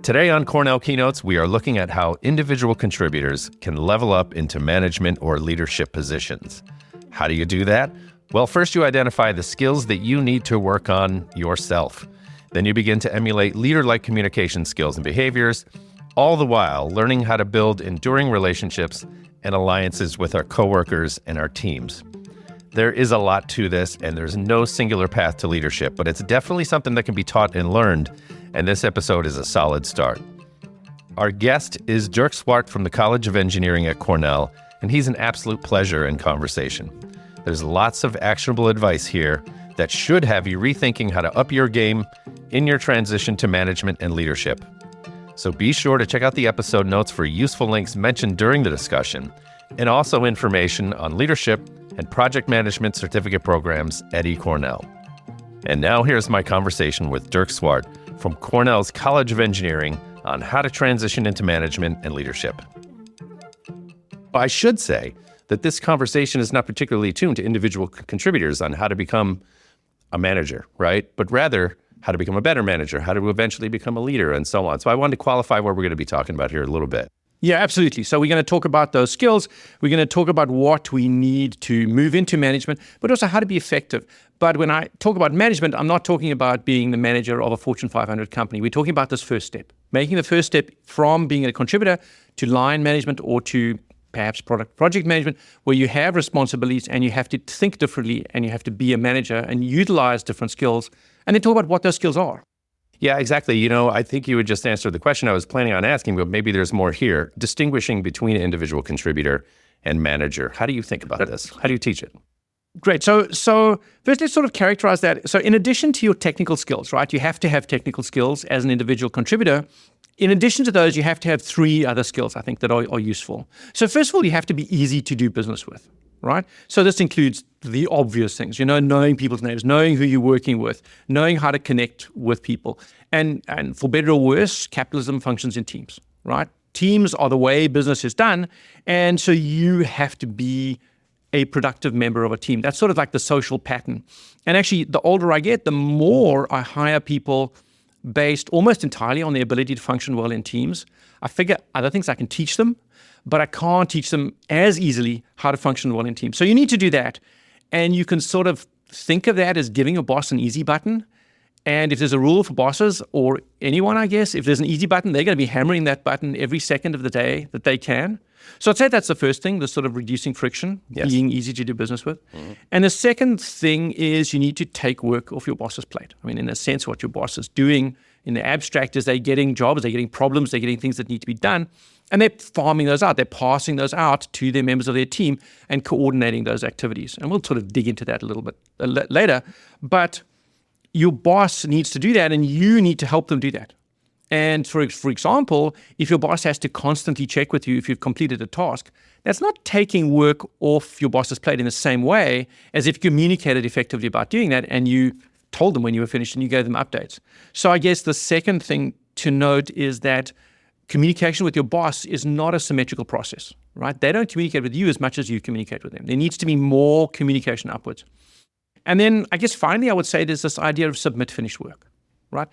Today on Cornell Keynotes, we are looking at how individual contributors can level up into management or leadership positions. How do you do that? Well, first you identify the skills that you need to work on yourself. Then you begin to emulate leader-like communication skills and behaviors, all the while learning how to build enduring relationships and alliances with our coworkers and our teams. There is a lot to this, and there's no singular path to leadership, but it's definitely something that can be taught and learned, and this episode is a solid start. Our guest is Dirk Swart from the College of Engineering at Cornell, and he's an absolute pleasure in conversation. There's lots of actionable advice here that should have you rethinking how to up your game in your transition to management and leadership. So be sure to check out the episode notes for useful links mentioned during the discussion, and also information on leadership and project management certificate programs at eCornell. And now here's my conversation with Dirk Swart from Cornell's College of Engineering on how to transition into management and leadership. I should say that this conversation is not particularly tuned to individual contributors on how to become a manager, right? But rather how to become a better manager, how to eventually become a leader, and so on. So I wanted to qualify what we're going to be talking about here a little bit. Yeah, absolutely. So we're going to talk about those skills. We're going to talk about what we need to move into management, but also how to be effective. But when I talk about management, I'm not talking about being the manager of a Fortune 500 company. We're talking about this first step, making the first step from being a contributor to line management or to perhaps project management, where you have responsibilities and you have to think differently and you have to be a manager and utilize different skills, and then talk about what those skills are. Yeah, exactly. You know, I think you would just answer the question I was planning on asking, but maybe there's more here. Distinguishing between an individual contributor and manager. How do you think about this? How do you teach it? Great. So first, let's sort of characterize that. So in addition to your technical skills, right, you have to have technical skills as an individual contributor. In addition to those, you have to have three other skills, I think, that are useful. So first of all, you have to be easy to do business with, right? So this includes the obvious things, knowing people's names, knowing who you're working with, knowing how to connect with people. And for better or worse, capitalism functions in teams, right? Teams are the way business is done. And so you have to be a productive member of a team. That's sort of like the social pattern. And actually, the older I get, the more I hire people based almost entirely on the ability to function well in teams. I figure other things I can teach them, but I can't teach them as easily how to function well in teams. So you need to do that. And you can sort of think of that as giving your boss an easy button. And if there's a rule for bosses or anyone, I guess, if there's an easy button, they're going to be hammering that button every second of the day that they can. So I'd say that's the first thing, the sort of reducing friction, yes, being easy to do business with. Mm-hmm. And the second thing is you need to take work off your boss's plate. I mean, in a sense, what your boss is doing in the abstract is they're getting jobs, they're getting problems, they're getting things that need to be done, and they're farming those out. They're passing those out to their members of their team and coordinating those activities. And we'll sort of dig into that a little bit later. But your boss needs to do that, and you need to help them do that. And for example, if your boss has to constantly check with you if you've completed a task, that's not taking work off your boss's plate in the same way as if you communicated effectively about doing that and you told them when you were finished and you gave them updates. So I guess the second thing to note is that communication with your boss is not a symmetrical process, right? They don't communicate with you as much as you communicate with them. There needs to be more communication upwards. And then I guess finally I would say there's this idea of submit finished work, right?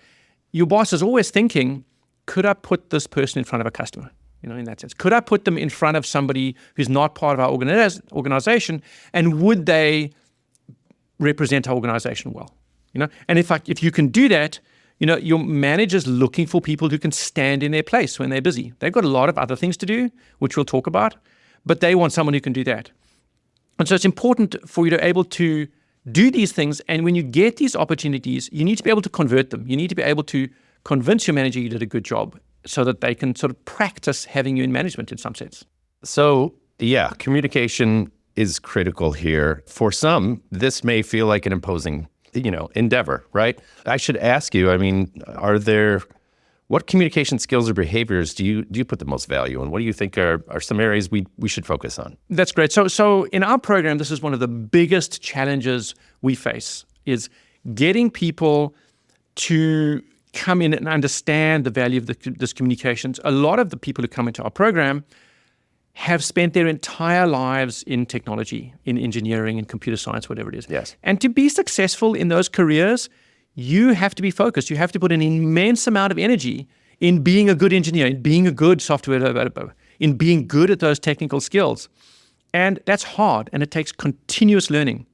Your boss is always thinking, could I put this person in front of a customer? In that sense. Could I put them in front of somebody who's not part of our organization, and would they represent our organization well? And if you can do that, your manager's looking for people who can stand in their place when they're busy. They've got a lot of other things to do, which we'll talk about, but they want someone who can do that. And so it's important for you to be able to do these things, and when you get these opportunities, you need to be able to convert them. You need to be able to convince your manager you did a good job so that they can sort of practice having you in management in some sense. So, yeah, communication is critical here. For some, this may feel like an imposing, endeavor, right? I should ask you, what communication skills or behaviors do you put the most value in? What do you think are some areas we should focus on? That's great. So in our program, this is one of the biggest challenges we face, is getting people to come in and understand the value of this communications. A lot of the people who come into our program have spent their entire lives in technology, in engineering, in computer science, whatever it is. Yes. And to be successful in those careers, you have to be focused. You have to put an immense amount of energy in being a good engineer, in being a good software developer, in being good at those technical skills. And that's hard, and it takes continuous learning,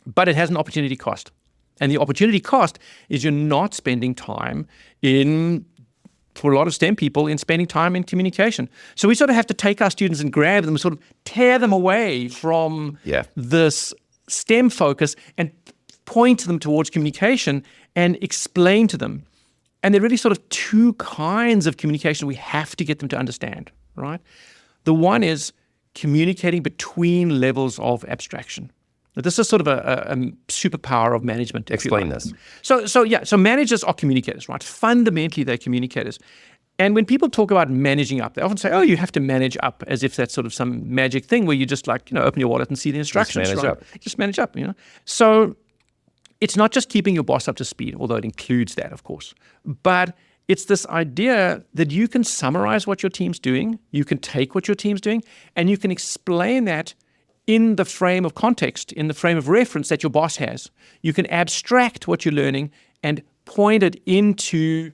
but it has an opportunity cost. And the opportunity cost is you're not spending time for a lot of STEM people, in spending time in communication. So we sort of have to take our students and grab them, sort of tear them away from this STEM focus and point them towards communication and explain to them. And there are really sort of two kinds of communication we have to get them to understand, right? The one is communicating between levels of abstraction. Now, this is sort of a superpower of management. Explain this. So managers are communicators, right? Fundamentally, they're communicators. And when people talk about managing up, they often say, oh, you have to manage up, as if that's sort of some magic thing where you just open your wallet and see the instructions. Just manage up. So it's not just keeping your boss up to speed, although it includes that, of course. But it's this idea that you can summarize what your team's doing, you can take what your team's doing, and you can explain that in the frame of context, in the frame of reference that your boss has. You can abstract what you're learning and point it into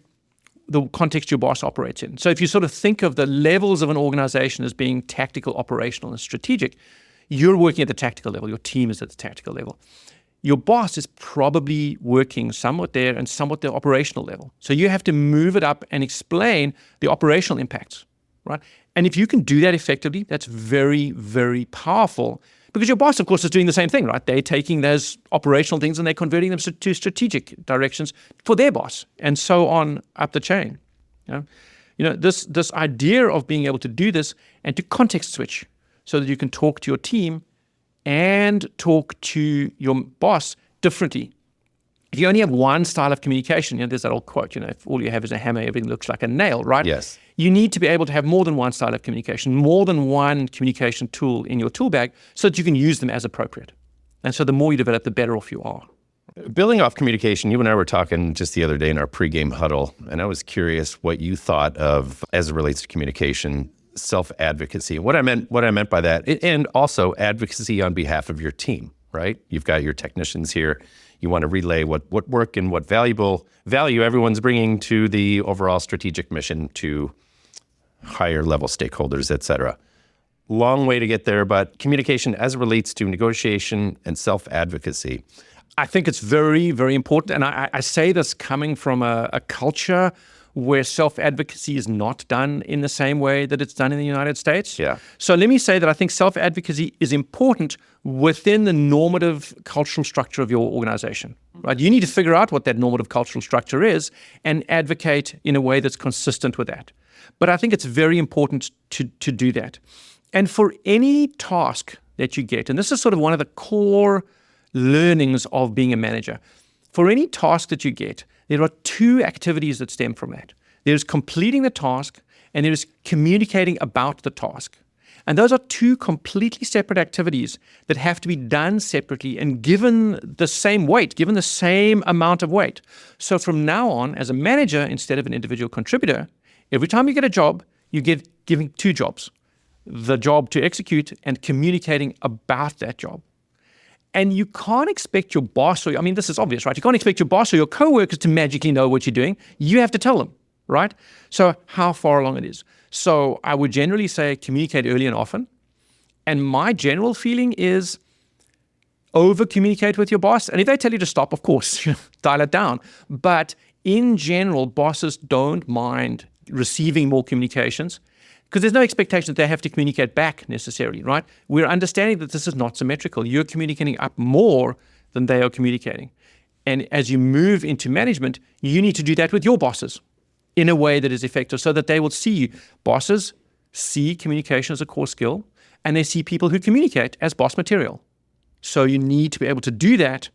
the context your boss operates in. So if you sort of think of the levels of an organization as being tactical, operational, and strategic, you're working at the tactical level. Your team is at the tactical level. Your boss is probably working somewhat there and somewhat the operational level. So you have to move it up and explain the operational impacts, right? And if you can do that effectively, that's very, very powerful, because your boss, of course, is doing the same thing, right? They're taking those operational things and they're converting them to strategic directions for their boss, and so on up the chain. This idea of being able to do this and to context switch so that you can talk to your team and talk to your boss differently. If you only have one style of communication, there's that old quote, if all you have is a hammer, everything looks like a nail, right? Yes. You need to be able to have more than one style of communication, more than one communication tool in your tool bag, so that you can use them as appropriate. And so the more you develop, the better off you are. Building off communication, you and I were talking just the other day in our pregame huddle, and I was curious what you thought of, as it relates to communication, self-advocacy. What I meant by that, and also advocacy on behalf of your team, right? You've got your technicians here. You want to relay what work and what value everyone's bringing to the overall strategic mission to higher level stakeholders, et cetera. Long way to get there, but communication as it relates to negotiation and self-advocacy. I think it's very, very important. And I say this coming from a culture where self-advocacy is not done in the same way that it's done in the United States. Yeah. So let me say that I think self-advocacy is important within the normative cultural structure of your organization. Right? You need to figure out what that normative cultural structure is and advocate in a way that's consistent with that. But I think it's very important to do that. And for any task that you get, and this is sort of one of the core learnings of being a manager, for any task that you get, there are two activities that stem from that. There's completing the task, and there's communicating about the task. And those are two completely separate activities that have to be done separately and given the same weight, given the same amount of weight. So from now on, as a manager, instead of an individual contributor, every time you get a job, you get giving two jobs: the job to execute and communicating about that job. And you can't expect your boss, this is obvious, right? You can't expect your boss or your coworkers to magically know what you're doing. You have to tell them, right? So how far along it is. So I would generally say communicate early and often. And my general feeling is over-communicate with your boss. And if they tell you to stop, of course, dial it down. But in general, bosses don't mind receiving more communications, because there's no expectation that they have to communicate back necessarily, right? We're understanding that this is not symmetrical. You're communicating up more than they are communicating. And as you move into management, you need to do that with your bosses in a way that is effective so that they will see you. Bosses see communication as a core skill, and they see people who communicate as boss material. So you need to be able to do that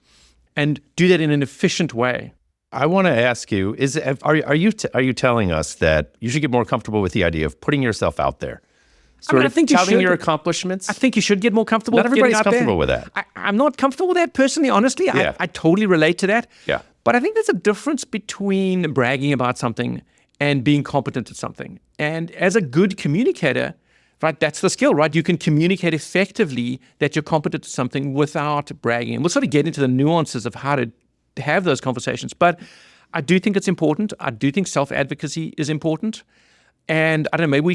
and do that in an efficient way. I want to ask you: are you telling us that you should get more comfortable with the idea of putting yourself out there? I think you touting should. your accomplishments. I think you should get more comfortable. Not with getting everybody's out comfortable there. with that. I'm not comfortable with that personally. Honestly, Yeah. I totally relate to that. Yeah. But I think there's a difference between bragging about something and being competent at something. And as a good communicator, right, that's the skill, right? You can communicate effectively that you're competent at something without bragging. And we'll sort of get into the nuances of how to have those conversations. But I do think it's important. I do think self-advocacy is important. And I don't know, maybe we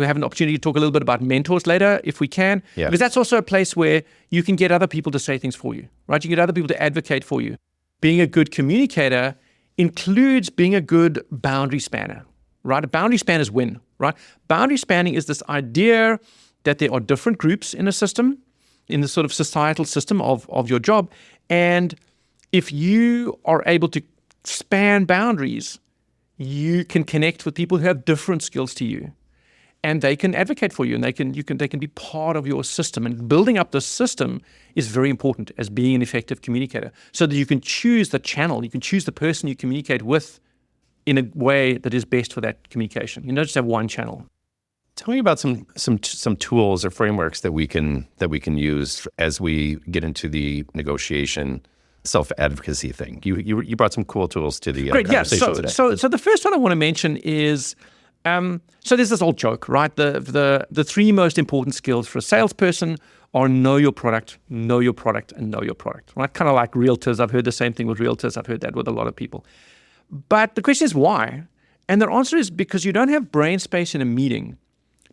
have an opportunity to talk a little bit about mentors later if we can. Yeah. Because that's also a place where you can get other people to say things for you, right? You get other people to advocate for you. Being a good communicator includes being a good boundary spanner, right? A boundary spanners win, right? Boundary spanning is this idea that there are different groups in a system, in the sort of societal system of your job. And if you are able to span boundaries, you can connect with people who have different skills to you, and they can advocate for you, and they can be part of your system. And building up the system is very important as being an effective communicator, so that you can choose the channel, you can choose the person you communicate with in a way that is best for that communication. You don't just have one channel. Tell me about some tools or frameworks that we can use as we get into the negotiation self-advocacy thing. You brought some cool tools to the conversation today. So the first one I want to mention is, so there's this old joke, right? The three most important skills for a salesperson are know your product, and know your product, right? Kind of like realtors. I've heard the same thing with realtors. I've heard that with a lot of people. But the question is why? And the answer is because you don't have brain space in a meeting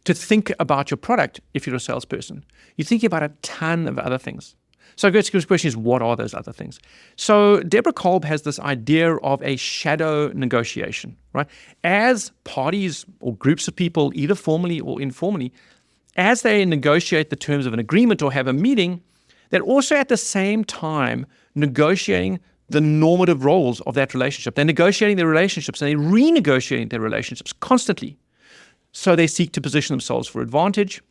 to think about your product if you're a salesperson. You're thinking about a ton of other things. So the question is, what are those other things? So Deborah Kolb has this idea of a shadow negotiation, right? As parties or groups of people, either formally or informally, as they negotiate the terms of an agreement or have a meeting, they're also at the same time negotiating the normative roles of that relationship. They're negotiating their relationships and they're renegotiating their relationships constantly. So they seek to position themselves for advantage.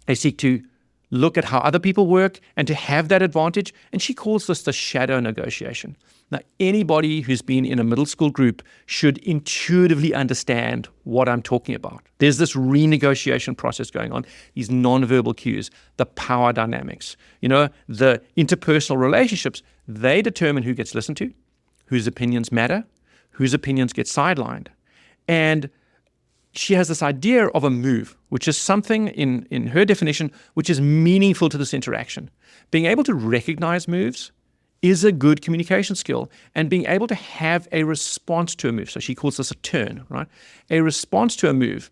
They seek to look at how other people work and to have that advantage. And she calls this the shadow negotiation. Now, anybody who's been in a middle school group should intuitively understand what I'm talking about. There's this renegotiation process going on, these nonverbal cues, the power dynamics, the interpersonal relationships. They determine who gets listened to, whose opinions matter, whose opinions get sidelined. And she has this idea of a move, which is something in her definition, which is meaningful to this interaction. Being able to recognize moves is a good communication skill, and being able to have a response to a move. So she calls this a turn, right? A response to a move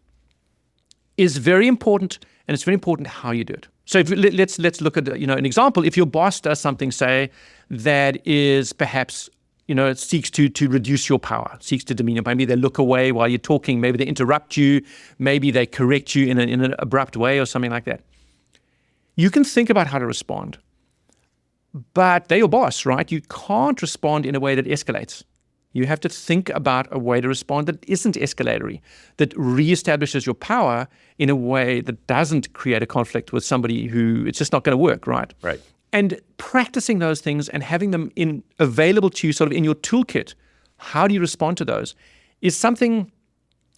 is very important, and it's very important how you do it. So let's look at an example. If your boss does something, say, that is perhaps it seeks to reduce your power, seeks to demean you. Maybe they look away while you're talking. Maybe they interrupt you. Maybe they correct you in an abrupt way or something like that. You can think about how to respond. But they're your boss, right? You can't respond in a way that escalates. You have to think about a way to respond that isn't escalatory, that reestablishes your power in a way that doesn't create a conflict with somebody who it's just not going to work, right? Right. And practicing those things and having them available to you sort of in your toolkit, how do you respond to those, is something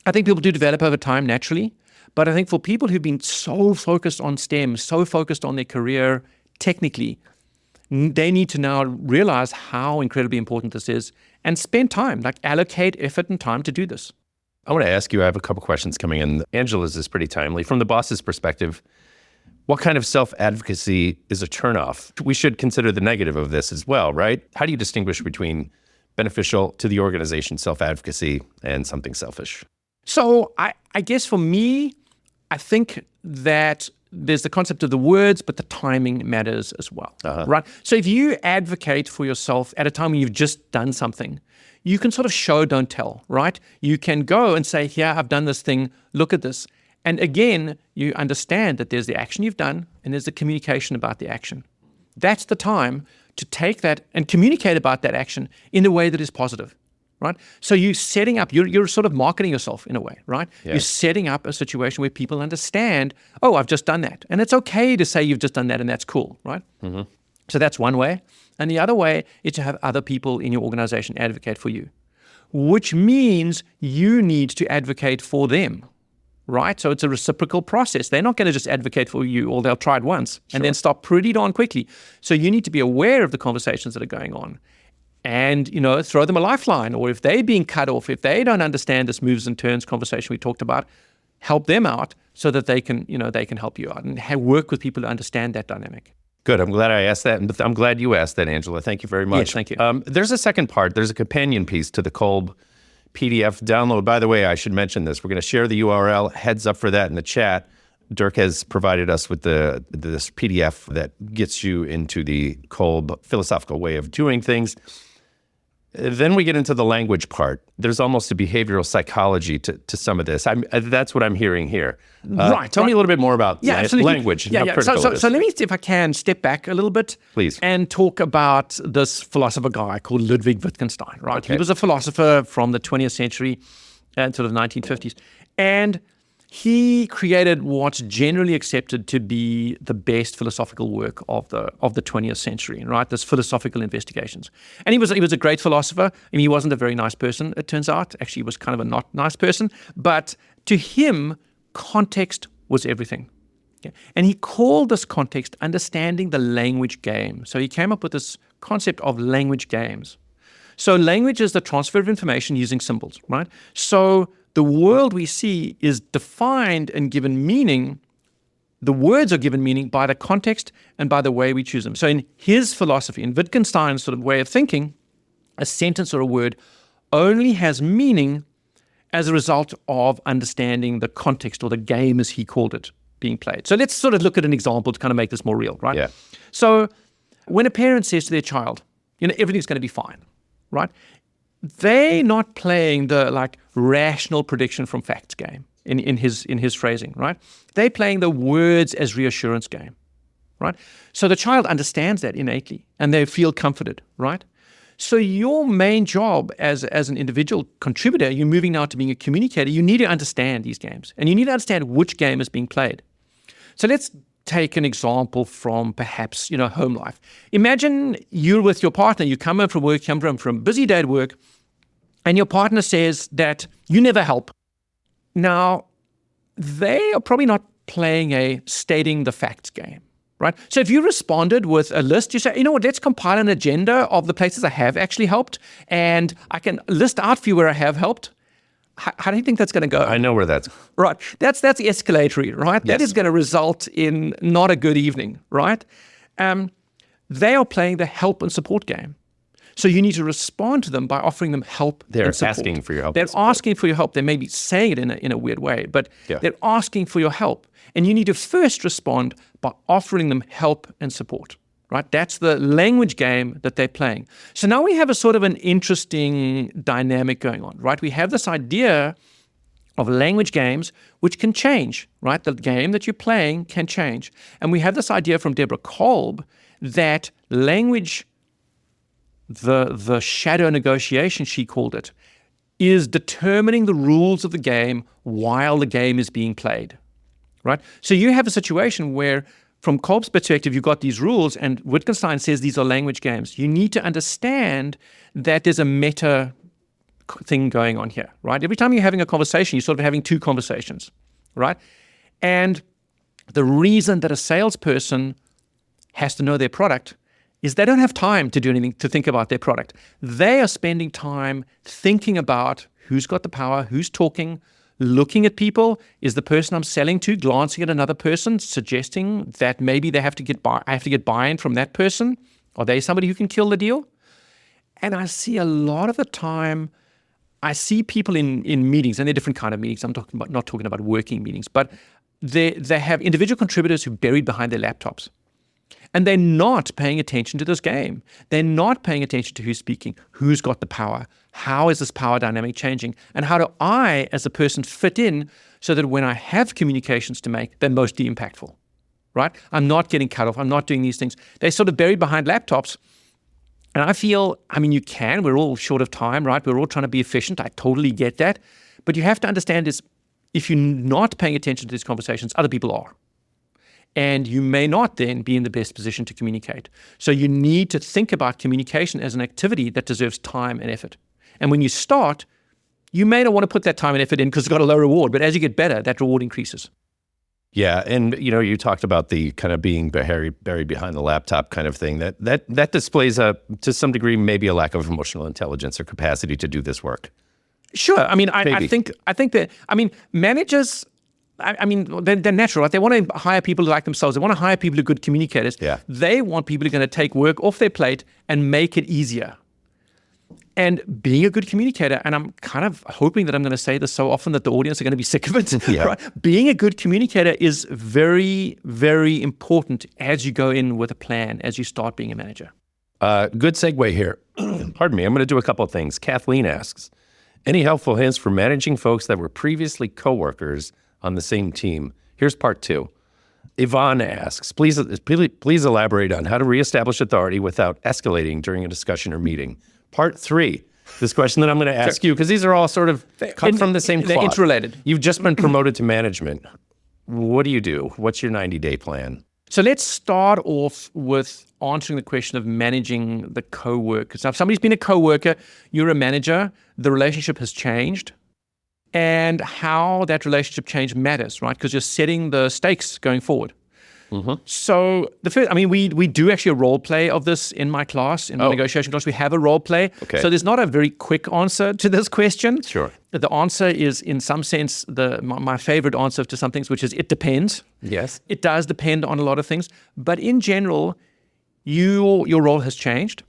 I think people do develop over time naturally. But I think for people who've been so focused on STEM, so focused on their career technically, they need to now realize how incredibly important this is and spend time, like allocate effort and time to do this. I want to ask you, I have a couple questions coming in. Angela's is pretty timely. From the boss's perspective, what kind of self-advocacy is a turnoff? We should consider the negative of this as well, right? How do you distinguish between beneficial to the organization self-advocacy and something selfish? So I guess for me, I think that there's the concept of the words, but the timing matters as well, right? So if you advocate for yourself at a time when you've just done something, you can sort of show, don't tell, right? You can go and say, here, I've done this thing, look at this. And again, you understand that there's the action you've done and there's the communication about the action. That's the time to take that and communicate about that action in a way that is positive, right? So you're setting up, you're sort of marketing yourself in a way, right? Yeah. You're setting up a situation where people understand, oh, I've just done that. And it's okay to say you've just done that and that's cool, right? Mm-hmm. So that's one way. And the other way is to have other people in your organization advocate for you, which means you need to advocate for them. Right? So it's a reciprocal process. They're not going to just advocate for you, or they'll try it once and then stop pretty darn quickly. So you need to be aware of the conversations that are going on and, throw them a lifeline. Or if they're being cut off, if they don't understand this moves and turns conversation we talked about, help them out so that they can help you out and work with people to understand that dynamic. Good. I'm glad I asked that. And I'm glad you asked that, Angela. Thank you very much. Yes, thank you. There's a second part. There's a companion piece to the Kolb PDF download. By the way, I should mention this. We're going to share the URL. Heads up for that in the chat. Dirk has provided us with this PDF that gets you into the Kolb philosophical way of doing things. Then we get into the language part. There's almost a behavioral psychology to some of this. That's what I'm hearing here. Tell me a little bit more about language. And how critical it is. So let me, if I can, step back a little bit. Please. And talk about this philosopher guy called Ludwig Wittgenstein, right? Okay. He was a philosopher from the 20th century and sort of 1950s. And he created what's generally accepted to be the best philosophical work of the 20th century, right? This philosophical investigations. And he was a great philosopher. I mean, he wasn't a very nice person, it turns out. Actually, he was kind of a not nice person. But to him, context was everything. Okay? And he called this context understanding the language game. So he came up with this concept of language games. So language is the transfer of information using symbols, right? So the world we see is defined and given meaning. The words are given meaning by the context and by the way we choose them. So in his philosophy, in Wittgenstein's sort of way of thinking, a sentence or a word only has meaning as a result of understanding the context, or the game as he called it, being played. So let's sort of look at an example to kind of make this more real, right? Yeah. So when a parent says to their child, everything's going to be fine, right? They're not playing the rational prediction from facts game in his phrasing, right? They're playing the words as reassurance game, right? So the child understands that innately and they feel comforted, right? So your main job as an individual contributor, you're moving now to being a communicator, you need to understand these games and you need to understand which game is being played. So let's take an example from perhaps, home life. Imagine you're with your partner, you come home from work, come from a busy day at work, and your partner says that you never help. Now, they are probably not playing a stating the facts game, right? So if you responded with a list, you say, you know what, let's compile an agenda of the places I have actually helped, and I can list out for you where I have helped. How do you think that's going to go? I know where that's right. That's escalatory, right? Yes. That is going to result in not a good evening, right? They are playing the help and support game. So you need to respond to them by offering them help and support. They're asking for your help. They're asking for your help. They may be saying it in a weird way, but they're asking for your help. And you need to first respond by offering them help and support. Right? That's the language game that they're playing. So now we have a sort of an interesting dynamic going on, right? We have this idea of language games which can change, right? The game that you're playing can change. And we have this idea from Deborah Kolb that language, the shadow negotiation, she called it, is determining the rules of the game while the game is being played, right? So you have a situation where from Kolb's perspective, you've got these rules, and Wittgenstein says these are language games. You need to understand that there's a meta thing going on here, right? Every time you're having a conversation, you're sort of having two conversations, right? And the reason that a salesperson has to know their product is they don't have time to do anything, to think about their product. They are spending time thinking about who's got the power, who's talking, looking at people. Is the person I'm selling to glancing at another person, suggesting that maybe I have to get buy-in from that person? Are they somebody who can kill the deal? And I see a lot of the time, I see people in meetings, and they're different kind of meetings. I'm not talking about working meetings, but they have individual contributors who are buried behind their laptops. And they're not paying attention to this game. They're not paying attention to who's speaking, who's got the power, how is this power dynamic changing, and how do I, as a person, fit in so that when I have communications to make, they're mostly impactful, right? I'm not getting cut off. I'm not doing these things. They're sort of buried behind laptops. And I feel, we're all short of time, right? We're all trying to be efficient. I totally get that. But you have to understand is if you're not paying attention to these conversations, other people are. And you may not then be in the best position to communicate. So you need to think about communication as an activity that deserves time and effort. And when you start, you may not want to put that time and effort in because it's got a low reward. But as you get better, that reward increases. Yeah, and you talked about the kind of being buried behind the laptop kind of thing. That displays to some degree maybe a lack of emotional intelligence or capacity to do this work. Sure. I think that managers I mean, they're natural, right? They want to hire people who like themselves. They want to hire people who are good communicators. Yeah. They want people who are going to take work off their plate and make it easier. And being a good communicator, and I'm kind of hoping that I'm going to say this so often that the audience are going to be sick of it, Yeah. right? Being a good communicator is very, very important as you go in with a plan, as you start being a manager. Good segue here. Pardon me. I'm going to do a couple of things. Kathleen asks, any helpful hints for managing folks that were previously coworkers on the same team? Here's part 2. Yvonne asks, please elaborate on how to reestablish authority without escalating during a discussion or meeting. Part 3, this question that I'm going to ask you, because these are all sort of cut from the same cloth. They're interrelated. You've just been promoted to management. What do you do? What's your 90-day plan? So let's start off with answering the question of managing the co-workers. Now, if somebody's been a co-worker, you're a manager, the relationship has changed. And how that relationship change matters, right? Because you're setting the stakes going forward. Mm-hmm. So the first, we do actually a role play of this in my class, in the negotiation class. We have a role play. Okay. So there's not a very quick answer to this question. Sure. The answer is, in some sense, my favorite answer to some things, which is it depends. Yes. It does depend on a lot of things. But in general, your role has changed.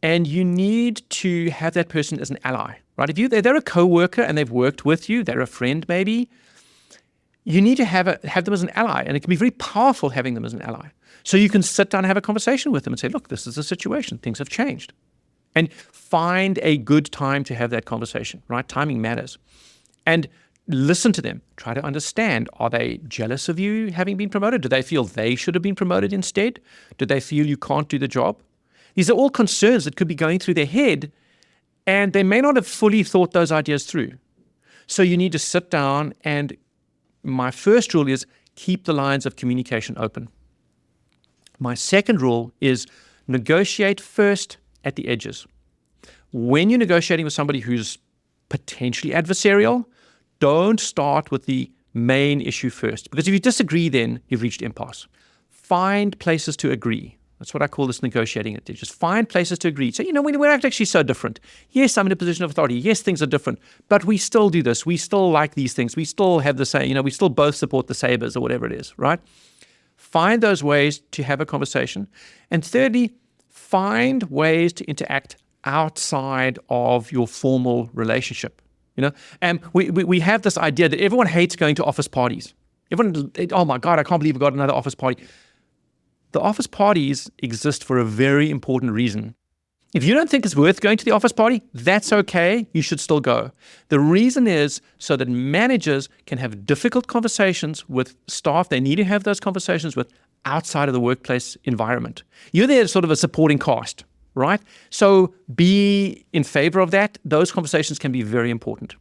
And you need to have that person as an ally, right? If they're a co-worker and they've worked with you, they're a friend maybe, you need to have them as an ally. And it can be very powerful having them as an ally. So you can sit down and have a conversation with them and say, look, this is the situation. Things have changed. And find a good time to have that conversation, right? Timing matters. And listen to them. Try to understand, are they jealous of you having been promoted? Do they feel they should have been promoted instead? Do they feel you can't do the job? These are all concerns that could be going through their head, and they may not have fully thought those ideas through. So you need to sit down, and my first rule is keep the lines of communication open. My second rule is negotiate first at the edges. When you're negotiating with somebody who's potentially adversarial, don't start with the main issue first, because if you disagree, then you've reached impasse. Find places to agree. That's what I call this negotiating at the edges. Find places to agree. So, we're actually so different. Yes, I'm in a position of authority. Yes, things are different. But we still do this. We still like these things. We still have the same, we still both support the Sabres or whatever it is, right? Find those ways to have a conversation. And thirdly, find ways to interact outside of your formal relationship. And we have this idea that everyone hates going to office parties. Everyone, oh my God, I can't believe we got another office party. The office parties exist for a very important reason. If you don't think it's worth going to the office party, that's okay. You should still go. The reason is so that managers can have difficult conversations with staff they need to have those conversations with outside of the workplace environment. You're there as sort of a supporting cast, right? So be in favor of that. Those conversations can be very important.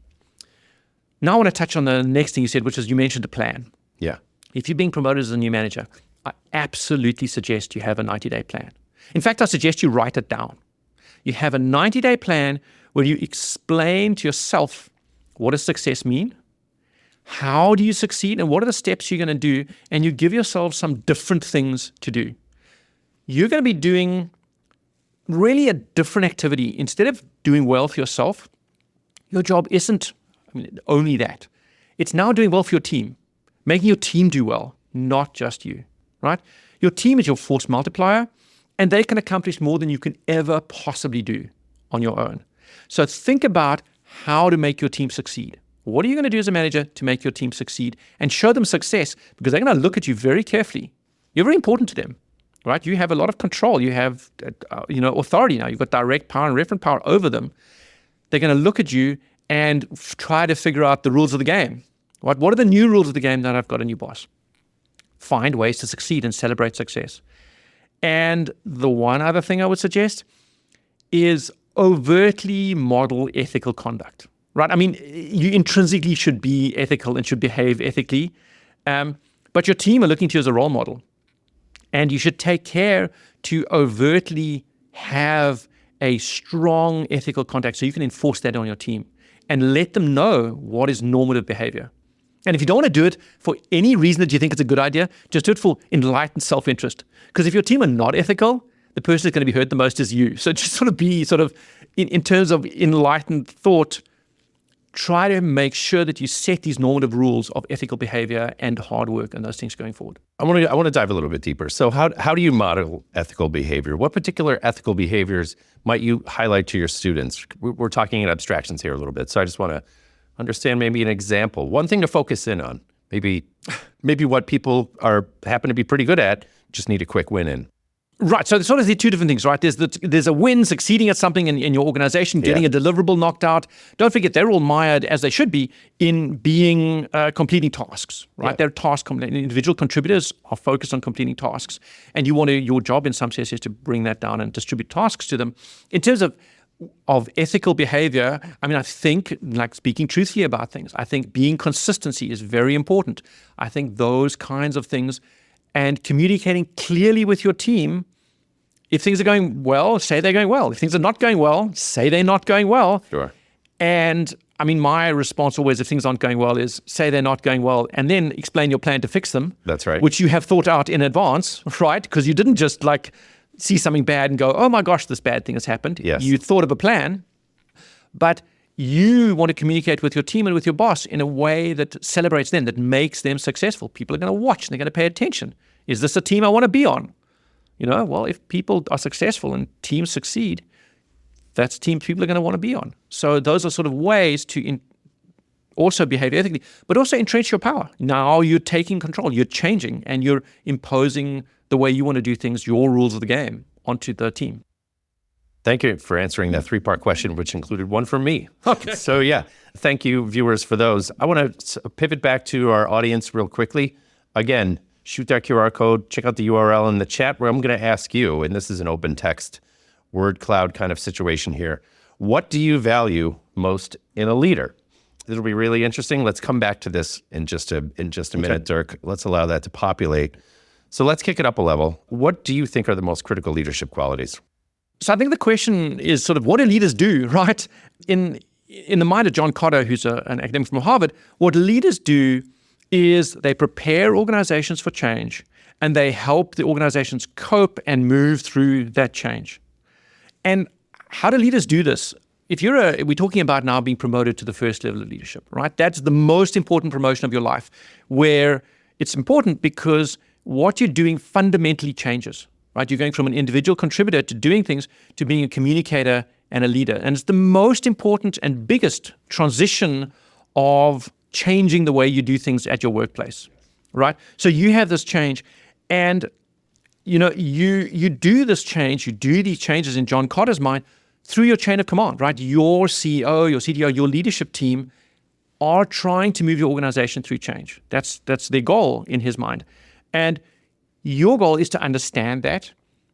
Now I want to touch on the next thing you said, which is you mentioned a plan. Yeah. If you're being promoted as a new manager, I absolutely suggest you have a 90-day plan. In fact, I suggest you write it down. You have a 90-day plan where you explain to yourself, what does success mean? How do you succeed? And what are the steps you're going to do? And you give yourself some different things to do. You're going to be doing really a different activity. Instead of doing well for yourself, your job isn't only that. It's now doing well for your team, making your team do well, not just you. Right? Your team is your force multiplier, and they can accomplish more than you can ever possibly do on your own. So think about how to make your team succeed. What are you going to do as a manager to make your team succeed and show them success? Because they're going to look at you very carefully. You're very important to them, right? You have a lot of control. You have, authority now. You've got direct power and referent power over them. They're going to look at you and try to figure out the rules of the game. Right? What are the new rules of the game that I've got a new boss? Find ways to succeed and celebrate success. And the one other thing I would suggest is overtly model ethical conduct, right? You intrinsically should be ethical and should behave ethically, but your team are looking to you as a role model. And you should take care to overtly have a strong ethical conduct so you can enforce that on your team and let them know what is normative behavior. And if you don't want to do it for any reason that you think it's a good idea, just do it for enlightened self-interest. Because if your team are not ethical, the person that's going to be hurt the most is you. So just be in terms of enlightened thought, try to make sure that you set these normative rules of ethical behavior and hard work and those things going forward. I want to dive a little bit deeper. So how do you model ethical behavior? What particular ethical behaviors might you highlight to your students? We're talking in abstractions here a little bit, so I just want to understand maybe an example. One thing to focus in on, maybe what people happen to be pretty good at, just need a quick win in. Right. So there's sort of the two different things, right? There's a win, succeeding at something in your organization, getting a deliverable knocked out. Don't forget, they're all mired, as they should be, in being completing tasks, right? They're individual contributors are focused on completing tasks. And your job in some sense is to bring that down and distribute tasks to them. In terms of ethical behavior, I mean, I think, like speaking truthfully about things, I think being consistency is very important. I think those kinds of things, and communicating clearly with your team. If things are going well, say they're going well. If things are not going well, say they're not going well. Sure. And I mean, my response always, if things aren't going well, is say they're not going well and then explain your plan to fix them. That's right. Which you have thought out in advance, right? Because you didn't just like see something bad and go, oh my gosh, this bad thing has happened. Yes. You thought of a plan, but you want to communicate with your team and with your boss in a way that celebrates them, that makes them successful. People are going to watch and they're going to pay attention. Is this a team I want to be on? Well, if people are successful and teams succeed, that's teams people are going to want to be on. So those are sort of ways to also behave ethically, but also entrench your power. Now you're taking control, you're changing, and you're imposing the way you want to do things, your rules of the game, onto the team. Thank you for answering that three-part question, which included one from me. Okay. So thank you, viewers, for those. I want to pivot back to our audience real quickly. Again, shoot that QR code, check out the URL in the chat where I'm going to ask you, and this is an open text word cloud kind of situation here. What do you value most in a leader? It'll be really interesting. Let's come back to this in just a minute, Dirk. Let's allow that to populate. So let's kick it up a level. What do you think are the most critical leadership qualities? So I think the question is sort of, what do leaders do, right? In the mind of John Kotter, who's an academic from Harvard, what leaders do is they prepare organizations for change and they help the organizations cope and move through that change. And how do leaders do this? We're talking about now being promoted to the first level of leadership, right? That's the most important promotion of your life, where it's important because what you're doing fundamentally changes, right? You're going from an individual contributor to doing things to being a communicator and a leader. And it's the most important and biggest transition of changing the way you do things at your workplace, right? So you have this change, and you do this change, you do these changes in John Kotter's mind through your chain of command, right? Your CEO, your CTO, your leadership team are trying to move your organization through change. That's their goal in his mind. And your goal is to understand that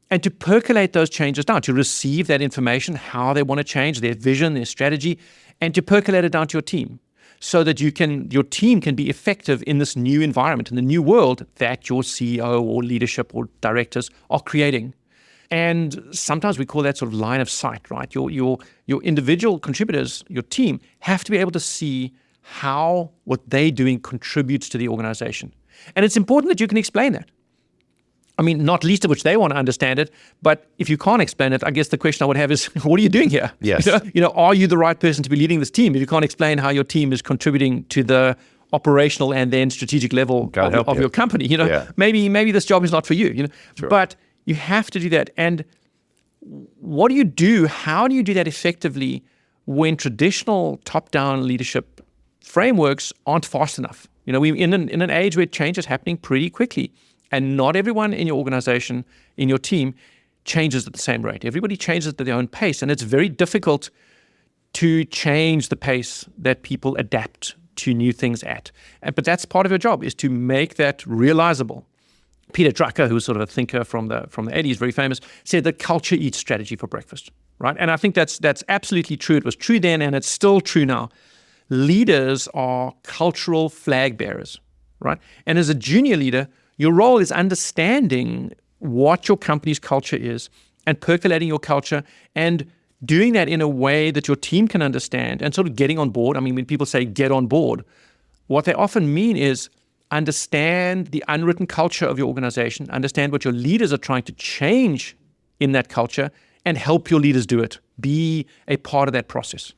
and to percolate those changes down, to receive that information, how they want to change, their vision, their strategy, and to percolate it down to your team so that your team can be effective in this new environment, in the new world that your CEO or leadership or directors are creating. And sometimes we call that sort of line of sight, right? Your individual contributors, your team, have to be able to see how what they're doing contributes to the organization. And it's important that you can explain that. I mean, not least of which they want to understand it, but if you can't explain it, I guess the question I would have is, what are you doing here? Yes. Are you the right person to be leading this team if you can't explain how your team is contributing to the operational and then strategic level of your company? Maybe this job is not for you. Sure. But you have to do that. And what do you do? How do you do that effectively when traditional top-down leadership frameworks aren't fast enough? We in an age where change is happening pretty quickly. And not everyone in your organization, in your team, changes at the same rate. Everybody changes at their own pace, and it's very difficult to change the pace that people adapt to new things at. But that's part of your job, is to make that realizable. Peter Drucker, who's sort of a thinker from the 80s, very famous, said that culture eats strategy for breakfast, right? And I think that's absolutely true. It was true then, and it's still true now. Leaders are cultural flag bearers, right? And as a junior leader, your role is understanding what your company's culture is and percolating your culture and doing that in a way that your team can understand and sort of getting on board. I mean, when people say get on board, what they often mean is understand the unwritten culture of your organization, understand what your leaders are trying to change in that culture, and help your leaders do it. Be a part of that process.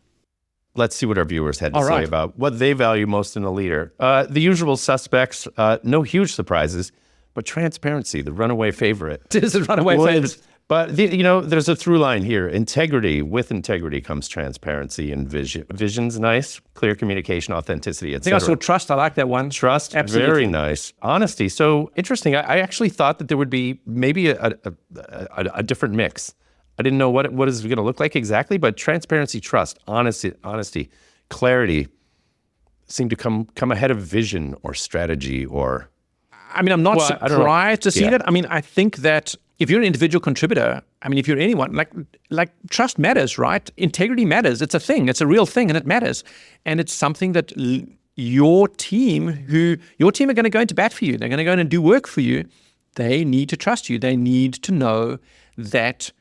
Let's see what our viewers had to All say right. about what they value most in a leader. The usual suspects, no huge surprises, but transparency, the runaway favorite. It is a runaway favorite. But there's a through line here. Integrity. With integrity comes transparency and vision. Vision's nice. Clear communication, authenticity, I think I etc. saw trust. I like that one. Trust, Absolutely. very nice. Honesty, so interesting. I actually thought that there would be maybe a different mix. I didn't know what it is going to look like exactly, but transparency, trust, honesty, clarity seem to come ahead of vision or strategy or... I mean, I'm not surprised to see Yeah. that. I mean, I think that if you're an individual contributor, I mean, if you're anyone, like trust matters, right? Integrity matters. It's a thing. It's a real thing, and it matters. And it's something that your team are going to go into bat for you. They're going to go in and do work for you. They need to trust you. They need to know that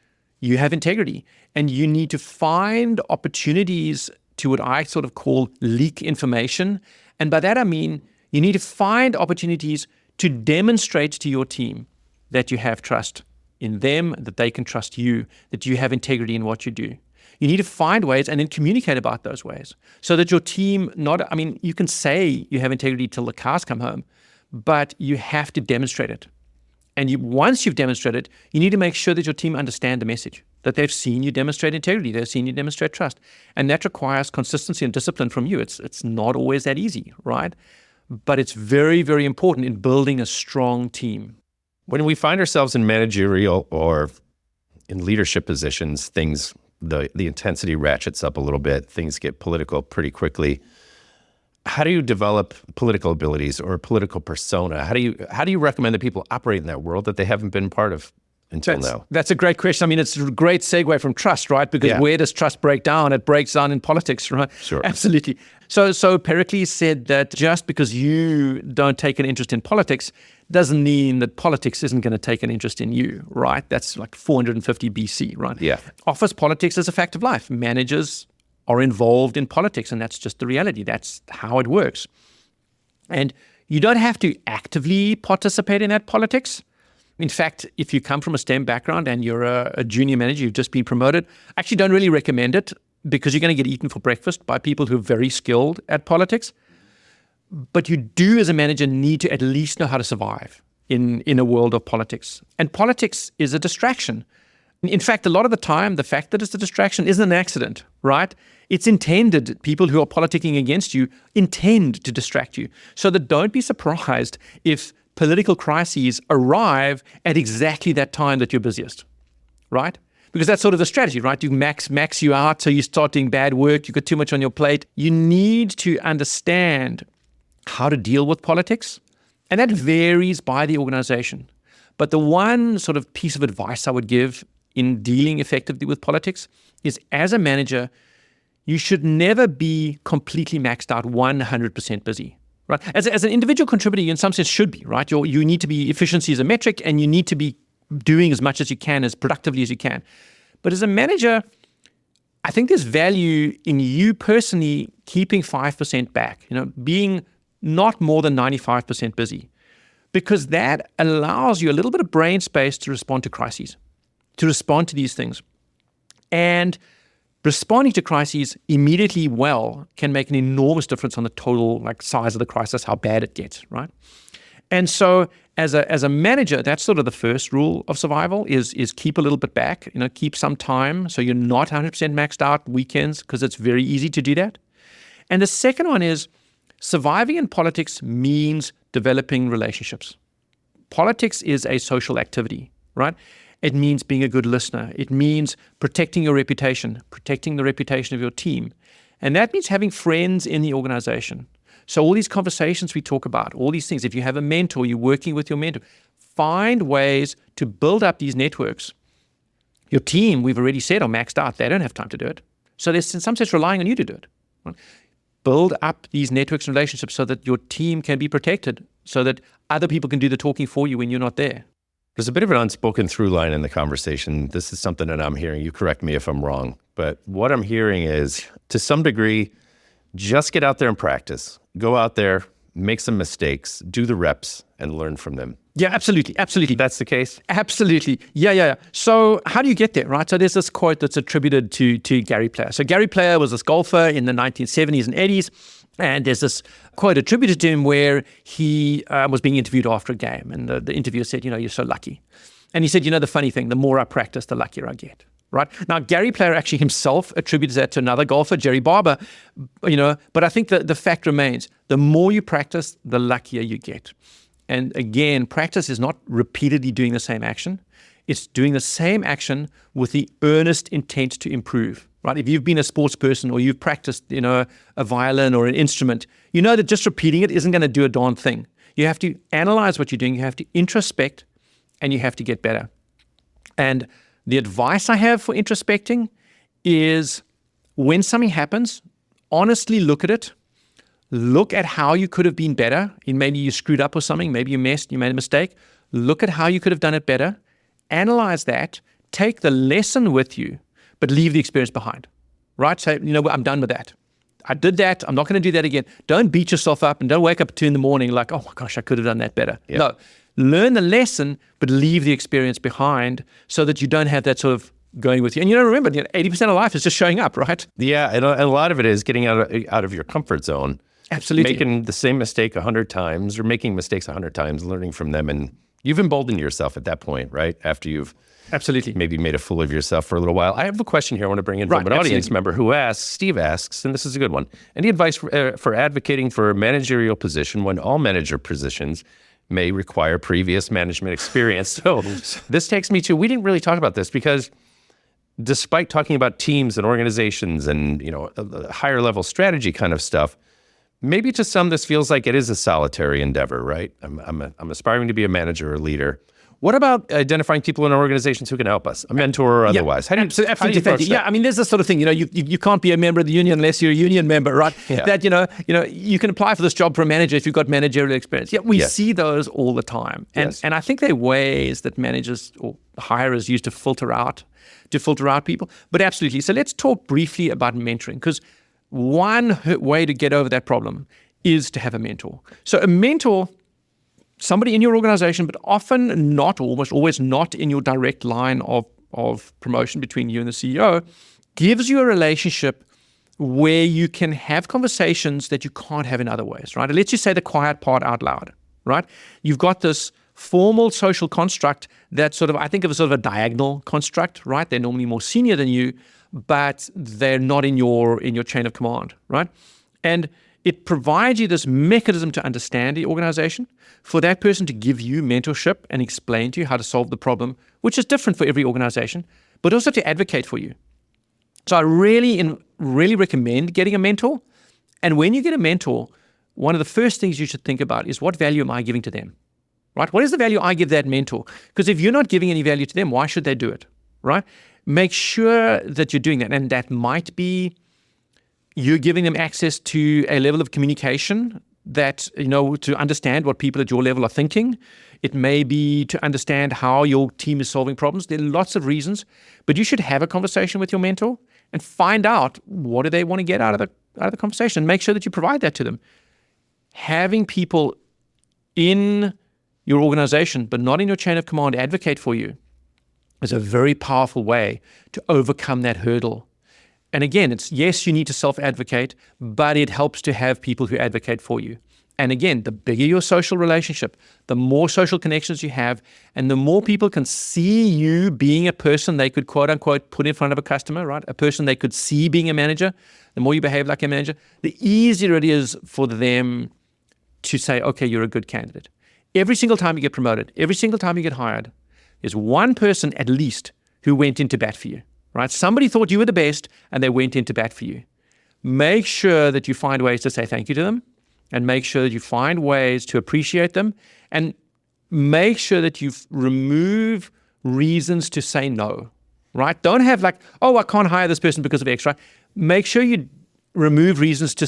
you have integrity, and you need to find opportunities to what I sort of call leak information. And by that, I mean, you need to find opportunities to demonstrate to your team that you have trust in them, that they can trust you, that you have integrity in what you do. You need to find ways and then communicate about those ways so that your team you can say you have integrity till the cows come home, but you have to demonstrate it. And once you've demonstrated, you need to make sure that your team understand the message, that they've seen you demonstrate integrity, they've seen you demonstrate trust. And that requires consistency and discipline from you. It's not always that easy, right? But it's very, very important in building a strong team. When we find ourselves in managerial or in leadership positions, the intensity ratchets up a little bit. Things get political pretty quickly. How do you develop political abilities or a political persona? How do you recommend that people operate in that world that they haven't been part of until now? That's a great question. I mean, it's a great segue from trust, right? Because where does trust break down? It breaks down in politics, right? Sure. Absolutely. So Pericles said that just because you don't take an interest in politics doesn't mean that politics isn't going to take an interest in you, right? That's like 450 BC, right? Yeah. Office politics is a fact of life. Managers are involved in politics, and that's just the reality. That's how it works. And you don't have to actively participate in that politics. In fact, if you come from a STEM background and you're a junior manager, you've just been promoted, I actually don't really recommend it because you're going to get eaten for breakfast by people who are very skilled at politics. But you do, as a manager, need to at least know how to survive in a world of politics. And politics is a distraction. In fact, a lot of the time, the fact that it's a distraction isn't an accident, right? It's intended. People who are politicking against you intend to distract you. So that don't be surprised if political crises arrive at exactly that time that you're busiest, right? Because that's sort of the strategy, right? You max you out, so you start doing bad work, you've got too much on your plate. You need to understand how to deal with politics, and that varies by the organization. But the one sort of piece of advice I would give in dealing effectively with politics is, as a manager, you should never be completely maxed out 100% busy. Right? As an individual contributor, you in some sense should be, right? You need to be, efficiency is a metric, and you need to be doing as much as you can, as productively as you can. But as a manager, I think there's value in you personally keeping 5% back, being not more than 95% busy, because that allows you a little bit of brain space to respond to crises, to respond to these things. And responding to crises immediately well can make an enormous difference on the total size of the crisis, how bad it gets, right? And so as a manager, that's sort of the first rule of survival is keep a little bit back, keep some time so you're not 100% maxed out weekends, because it's very easy to do that. And the second one is surviving in politics means developing relationships. Politics is a social activity, right? It means being a good listener. It means protecting your reputation, protecting the reputation of your team. And that means having friends in the organization. So all these conversations we talk about, all these things, if you have a mentor, you're working with your mentor, find ways to build up these networks. Your team, we've already said, are maxed out. They don't have time to do it. So there's in some sense relying on you to do it. Right? Build up these networks and relationships so that your team can be protected, so that other people can do the talking for you when you're not there. There's a bit of an unspoken through line in the conversation. This is something that I'm hearing. You correct me if I'm wrong. But what I'm hearing is, to some degree, just get out there and practice. Go out there, make some mistakes, do the reps, and learn from them. Yeah, absolutely. Absolutely. That's the case? Absolutely. Yeah. So how do you get there, right? So there's this quote that's attributed to Gary Player. So Gary Player was this golfer in the 1970s and 80s. And there's this quote attributed to him where he was being interviewed after a game. And the interviewer said, you're so lucky. And he said, the funny thing, the more I practice, the luckier I get. Right? Now, Gary Player actually himself attributes that to another golfer, Jerry Barber, but I think that the fact remains, the more you practice, the luckier you get. And again, practice is not repeatedly doing the same action. It's doing the same action with the earnest intent to improve, right? If you've been a sports person or you've practiced, a violin or an instrument, you know that just repeating it isn't going to do a darn thing. You have to analyze what you're doing. You have to introspect and you have to get better. And the advice I have for introspecting is when something happens, honestly look at it. Look at how you could have been better. Maybe you screwed up or something. Maybe you made a mistake. Look at how you could have done it better. Analyze that. Take the lesson with you, but leave the experience behind. Right? Say, I'm done with that. I did that. I'm not going to do that again. Don't beat yourself up and don't wake up at 2 a.m. like, oh my gosh, I could have done that better. Yep. No. Learn the lesson, but leave the experience behind so that you don't have that sort of going with you. And remember, 80% of life is just showing up, right? Yeah, and a lot of it is getting out of your comfort zone. Absolutely. Making the same mistake 100 times or making mistakes 100 times, learning from them. And you've emboldened yourself at that point, right? After you've absolutely maybe made a fool of yourself for a little while. I have a question here I want to bring in from an audience member who asks, Steve asks, and this is a good one, any advice for advocating for a managerial position when all manager positions may require previous management experience? So this takes me to, we didn't really talk about this because despite talking about teams and organizations and, higher level strategy kind of stuff, maybe to some this feels like it is a solitary endeavor, right? I'm aspiring to be a manager or leader. What about identifying people in organizations who can help us, a mentor or otherwise? How do you approach that? Yeah, there's this sort of thing, you can't be a member of the union unless you're a union member, right? Yeah. That, you can apply for this job for a manager if you've got managerial experience. Yeah, we see those all the time. And I think there are ways that managers or hirers use to filter out people. But absolutely. So let's talk briefly about mentoring, because one way to get over that problem is to have a mentor. So a mentor, somebody in your organization, but often not, almost always not in your direct line of promotion between you and the CEO, gives you a relationship where you can have conversations that you can't have in other ways, right? It lets you say the quiet part out loud, right? You've got this formal social construct that I think of as sort of a diagonal construct, right? They're normally more senior than you, but they're not in your chain of command, right? And it provides you this mechanism to understand the organization, for that person to give you mentorship and explain to you how to solve the problem, which is different for every organization, but also to advocate for you. So I really recommend getting a mentor. And when you get a mentor, one of the first things you should think about is, what value am I giving to them? Right? What is the value I give that mentor? Because if you're not giving any value to them, why should they do it? Right? Make sure that you're doing that. And that might be you're giving them access to a level of communication that, to understand what people at your level are thinking. It may be to understand how your team is solving problems. There are lots of reasons, but you should have a conversation with your mentor and find out what do they want to get out of the conversation, and make sure that you provide that to them. Having people in your organization, but not in your chain of command, advocate for you is a very powerful way to overcome that hurdle. And again, it's, yes, you need to self-advocate, but it helps to have people who advocate for you. And again, the bigger your social relationship, the more social connections you have, and the more people can see you being a person they could, quote unquote, put in front of a customer, right? A person they could see being a manager, the more you behave like a manager, the easier it is for them to say, okay, you're a good candidate. Every single time you get promoted, every single time you get hired, there's one person at least who went into bat for you, right? Somebody thought you were the best and they went into bat for you. Make sure that you find ways to say thank you to them, and make sure that you find ways to appreciate them, and make sure that you remove reasons to say no, right? Don't have like, oh, I can't hire this person because of X, right? Make sure you remove reasons to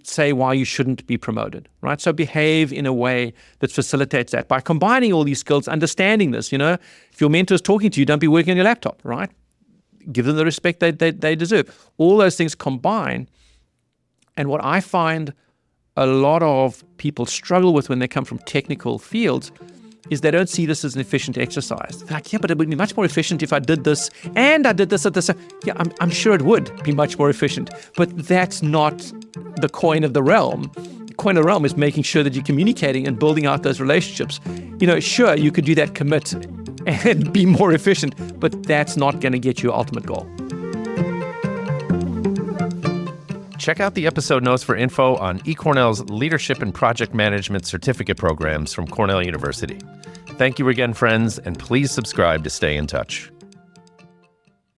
say why you shouldn't be promoted, right? So behave in a way that facilitates that by combining all these skills, understanding this, if your mentor is talking to you, don't be working on your laptop, right? Give them the respect they deserve. All those things combine. And what I find a lot of people struggle with when they come from technical fields is they don't see this as an efficient exercise. They're like, yeah, but it would be much more efficient if I did this and I did this at this. Yeah, I'm sure it would be much more efficient, but that's not the coin of the realm. The coin of the realm is making sure that you're communicating and building out those relationships. Sure, you could do that commit and be more efficient, but that's not going to get you your ultimate goal. Check out the episode notes for info on eCornell's Leadership and Project Management Certificate programs from Cornell University. Thank you again, friends, and please subscribe to stay in touch.